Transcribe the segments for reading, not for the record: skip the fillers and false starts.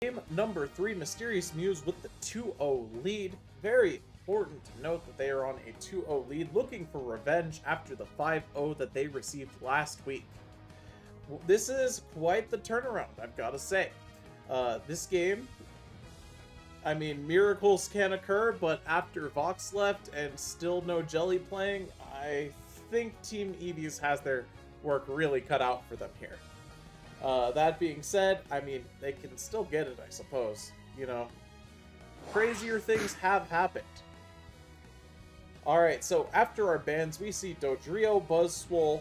Game number 3, Mysterious Muse with the 2-0 lead. Very important to note that they are on a 2-0 lead, looking for revenge after the 5-0 that they received last week. This is quite the turnaround, I've got to say. This game, I mean, miracles can occur, but after Vox left and still no Jelly playing, I think Team Eevees has their work really cut out for them here. That being said, I mean, they can still get it, I suppose. You know, crazier things have happened. Alright, so after our bans, we see Dodrio, Buzzswole,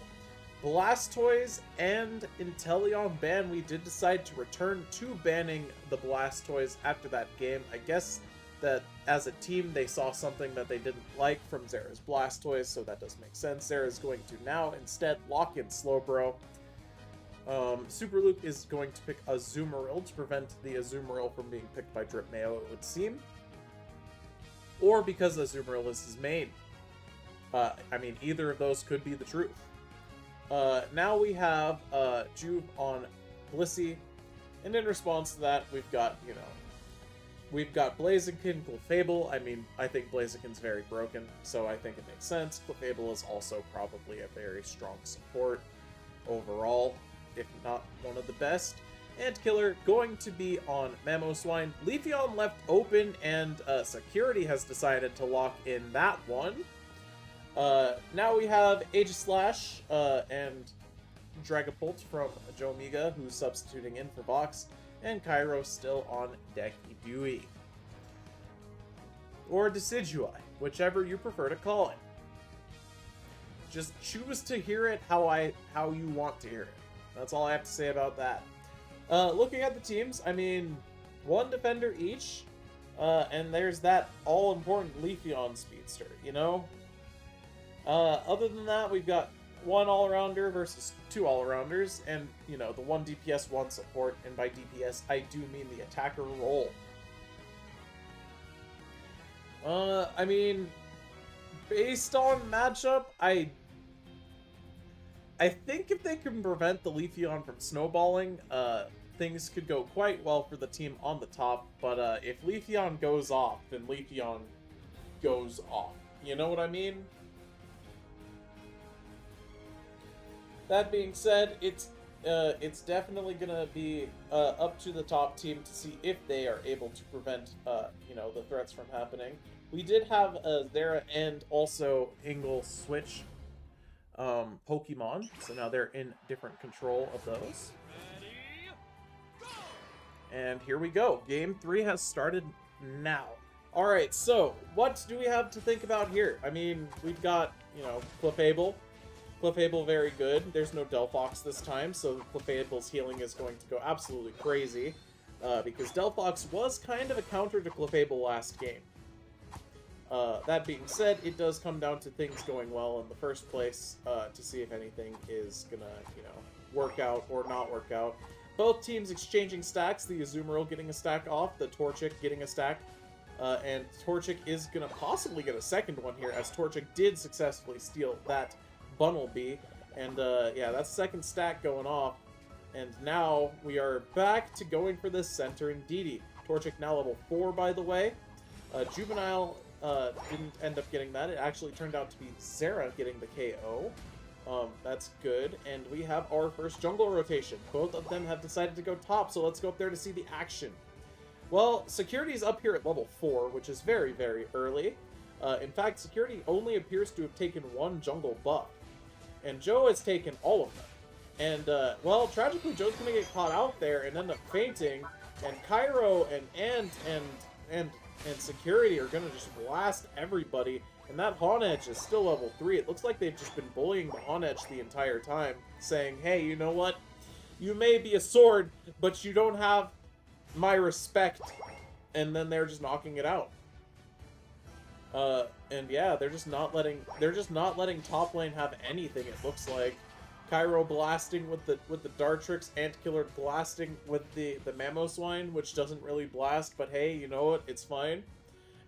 Blastoise, and Inteleon ban. We did decide to return to banning the Blastoise after that game. I guess that as a team, they saw something that they didn't like from Zera's Blastoise, so that does make sense. Zera's going to now instead lock in Slowbro. Super Luke is going to pick Azumarill to prevent the Azumarill from being picked by Drip Mayo, it would seem. Or because Azumarill is his main. I mean, either of those could be the truth. Now we have Juve on Blissey, and in response to that, we've got, you know, we've got Blaziken, Clefable. I mean, I think Blaziken's very broken, so I think it makes sense. Clefable is also probably a very strong support overall, if not one of the best. And Killer going to be on Mamoswine. Leafeon left open, and Security has decided to lock in that one. Now we have Aegislash and Dragapult from Joe Miga, who's substituting in for Vox, and Cairo still on Decky Dewey. Or Decidueye, whichever you prefer to call it. Just choose to hear it how you want to hear it. That's all I have to say about that. Looking at the teams, I mean, one defender each, and there's that all-important Leafeon speedster, you know? Other than that, we've got one all-arounder versus two all-arounders, and, you know, the one DPS, one support, and by DPS, I do mean the attacker role. I mean, based on matchup, I think if they can prevent the Leafeon from snowballing, things could go quite well for the team on the top, but if Leafeon goes off, then Leafeon goes off. You know what I mean? That being said, it's definitely gonna be up to the top team to see if they are able to prevent you know, the threats from happening. We did have Zera and also Ingle switch Pokemon, so now they're in different control of those. And here we go. Game 3 has started now. Alright, so what do we have to think about here? I mean, we've got, you know, Clefable. Clefable very good. There's no Delphox this time, so Clefable's healing is going to go absolutely crazy. Because Delphox was kind of a counter to Clefable last game. That being said, it does come down to things going well in the first place, to see if anything is gonna, you know, work out or not work out. Both teams exchanging stacks, the Azumarill getting a stack off, the Torchic getting a stack, and Torchic is gonna possibly get a second one here, as Torchic did successfully steal that Bunnelby, and yeah, that's second stack going off, and now we are back to going for this center Indeedee. Torchic now level 4, by the way. Juvenile didn't end up getting that. It actually turned out to be Zera getting the KO. That's good, and we have our first jungle rotation. Both of them have decided to go top, so let's go up there to see the action. Well, Security's up here at level 4, which is very, very early. In fact, Security only appears to have taken one jungle buff, and Joe has taken all of them. And, well, tragically, Joe's gonna get caught out there and end up fainting, and Cairo and Security are gonna just blast everybody. And that Honedge is still level 3. It looks like they've just been bullying the Honedge the entire time, saying, hey, you know what? You may be a sword, but you don't have my respect. And then they're just knocking it out. And yeah, they're just not letting top lane have anything, it looks like. Cairo blasting with the Dartrix, Antkiller blasting with the Mamoswine, which doesn't really blast, but hey, you know what? It's fine.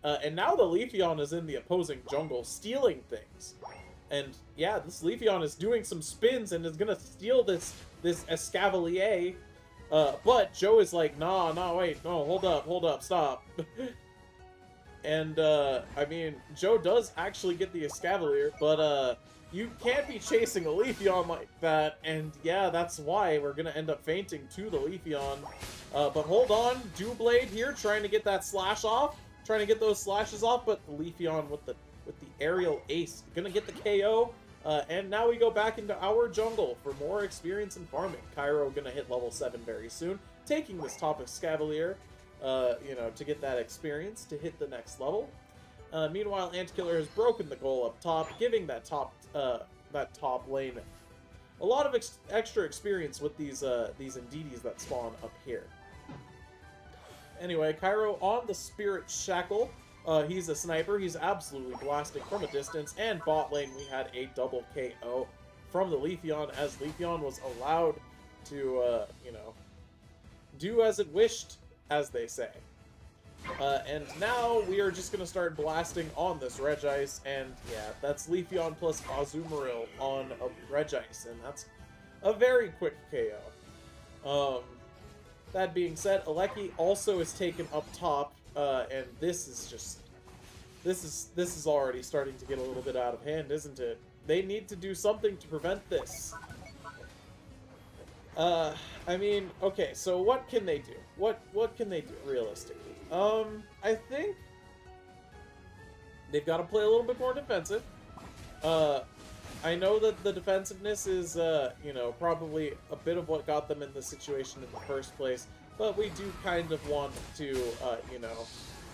And now the Leafeon is in the opposing jungle, stealing things. And yeah, this Leafeon is doing some spins and is gonna steal this Escavalier But Joe is like, nah, nah, wait, no, hold up, stop. And, I mean, Joe does actually get the Escavalier, but, you can't be chasing a Leafeon like that, and yeah, that's why we're gonna end up fainting to the Leafeon. But hold on, Doublade here, trying to get that slash off, trying to get those slashes off, but the Leafeon with the aerial ace, gonna get the KO, and now we go back into our jungle for more experience in farming. Cairo gonna hit level 7 very soon, taking this top Escavalier, you know, to get that experience, to hit the next level. Meanwhile, Antkiller has broken the goal up top, giving that top lane a lot of extra experience with these Indeedis that spawn up here. Anyway, Cairo on the Spirit Shackle. He's a sniper. He's absolutely blasting from a distance. And bot lane, we had a double KO from the Leafeon, as Leafeon was allowed to, you know, do as it wished, as they say. And now we are just going to start blasting on this Regice, and yeah, that's Leafeon plus Azumarill on a Regice, and that's a very quick KO. That being said, Aleki also is taken up top, and this is just... This is already starting to get a little bit out of hand, isn't it? They need to do something to prevent this. I mean, okay, so what can they do? What can they do, realistically? I think they've got to play a little bit more defensive. I know that the defensiveness is, you know, probably a bit of what got them in this situation in the first place, but we do kind of want to, you know,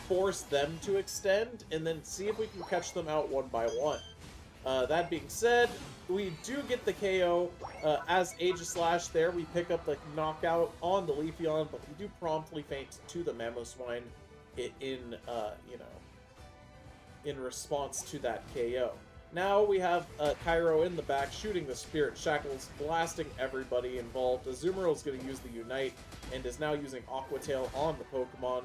force them to extend and then see if we can catch them out one by one. That being said, we do get the KO as Aegislash there. We pick up the knockout on the Leafeon, but we do promptly faint to the Mamoswine in you know, in response to that KO. Now we have Cairo in the back shooting the Spirit Shackles, blasting everybody involved. Azumarill is going to use the Unite and is now using Aqua Tail on the Pokemon.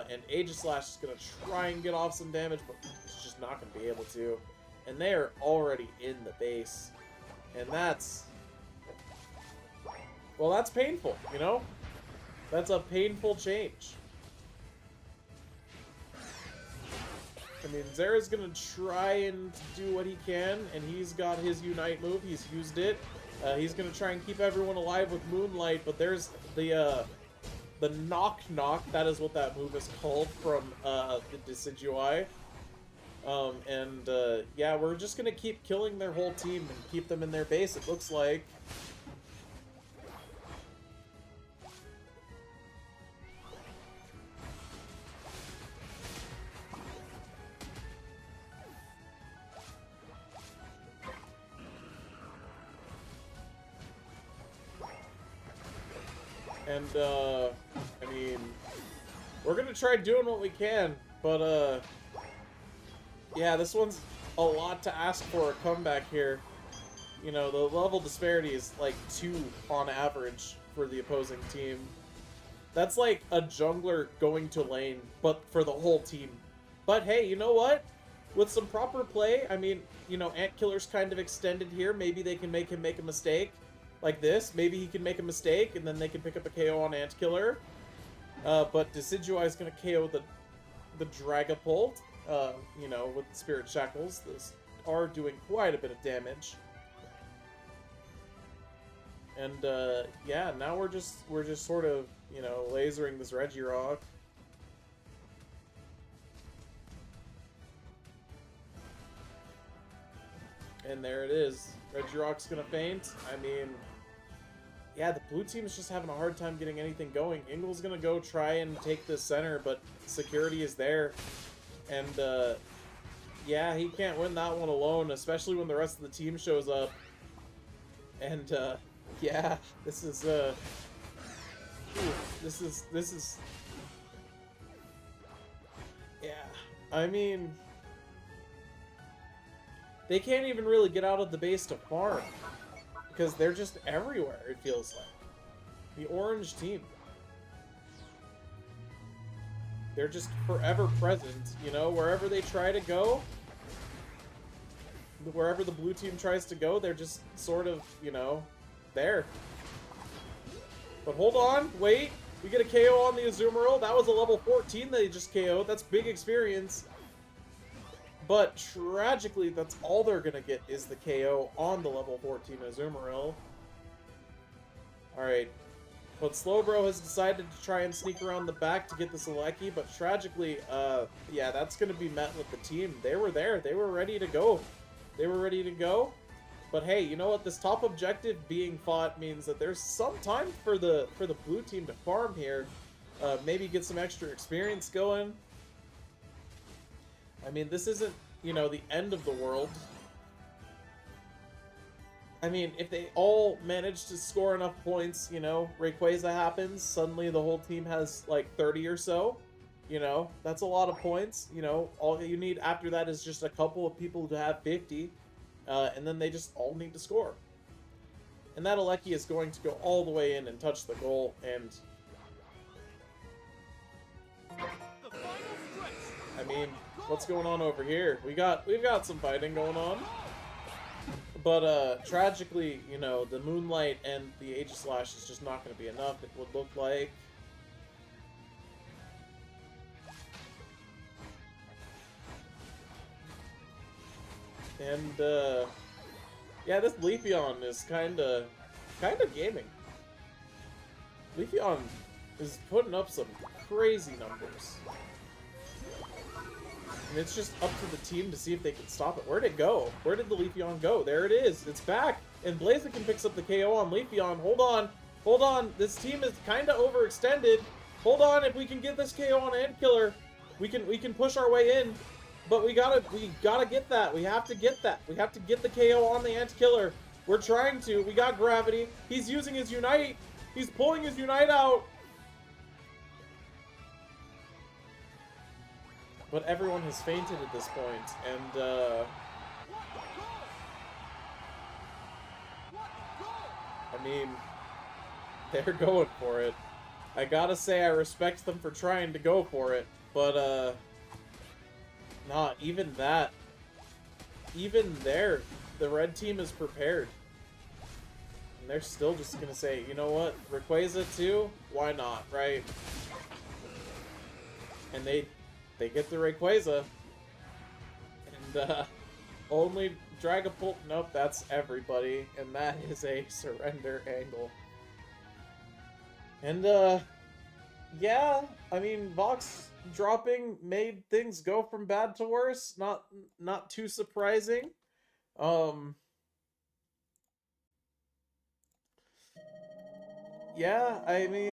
And Aegislash is going to try and get off some damage, but it's just not going to be able to. And they are already in the base. And that's... well, that's painful, you know? That's a painful change. I mean, Zera's gonna try and do what he can, and he's got his Unite move. He's used it. He's gonna try and keep everyone alive with Moonlight, but there's the Knock Knock. That is what that move is called from the Decidueye. Yeah, we're just gonna keep killing their whole team and keep them in their base, it looks like. And, I mean, we're gonna try doing what we can, but, yeah, this one's a lot to ask for a comeback here. You know, the level disparity is like 2 on average for the opposing team. That's like a jungler going to lane, but for the whole team. But hey, you know what? With some proper play, I mean, you know, Antkiller's kind of extended here. Maybe they can make him make a mistake like this. Maybe he can make a mistake, and then they can pick up a KO on Antkiller. But Decidueye is going to KO the Dragapult. You know, with the Spirit Shackles, those are doing quite a bit of damage. And, yeah, now we're just sort of, you know, lasering this Regirock. And there it is. Regirock's gonna faint. I mean, yeah, the blue team's just having a hard time getting anything going. Ingle's gonna go try and take the center, but security is there. And, yeah, he can't win that one alone, especially when the rest of the team shows up. And, yeah, this is, yeah, I mean, they can't even really get out of the base to farm, because they're just everywhere, it feels like. The orange team. They're just forever present, you know, wherever they try to go, wherever the blue team tries to go, they're just sort of, you know, there. But hold on, wait. We get a KO on the Azumarill. That was a level 14 they just KO'd. That's big experience. But tragically, that's all they're going to get is the KO on the level 14 Azumarill. Alright. But Slowbro has decided to try and sneak around the back to get this Alecki, but tragically, yeah, that's going to be met with the team. They were there. They were ready to go. They were ready to go. But hey, you know what? This top objective being fought means that there's some time for the blue team to farm here. Maybe get some extra experience going. I mean, this isn't, you know, the end of the world. I mean, if they all manage to score enough points, you know, Rayquaza happens, suddenly the whole team has like 30 or so. You know, that's a lot of points. You know, all you need after that is just a couple of people to have 50. And then they just all need to score. And that Alecki is going to go all the way in and touch the goal, and I mean, what's going on over here? We've got some fighting going on. But tragically, you know, the Moonlight and the Aegislash is just not going to be enough, it would look like. And yeah, this Leafeon is kind of gaming. Leafeon is putting up some crazy numbers. And it's just up to the team to see if they can stop it. Where'd it go? Where did the Leafeon go? There it is. It's back. And Blaziken picks up the KO on Leafeon. Hold on. Hold on. This team is kind of overextended. Hold on. If we can get this KO on Antkiller, we can push our way in. But we gotta get that. We have to get that. We have to get the KO on the Antkiller. We're trying to. We got Gravity. He's using his Unite. He's pulling his Unite out. But everyone has fainted at this point, and I mean, they're going for it. I gotta say I respect them for trying to go for it, but nah, even that, even there, the red team is prepared. And they're still just gonna say, you know what, Rayquaza too? Why not, right? And they get the Rayquaza. And only Dragapult, nope, that's everybody. And that is a surrender angle. And yeah, I mean, Vox dropping made things go from bad to worse. Not too surprising. Yeah, I mean,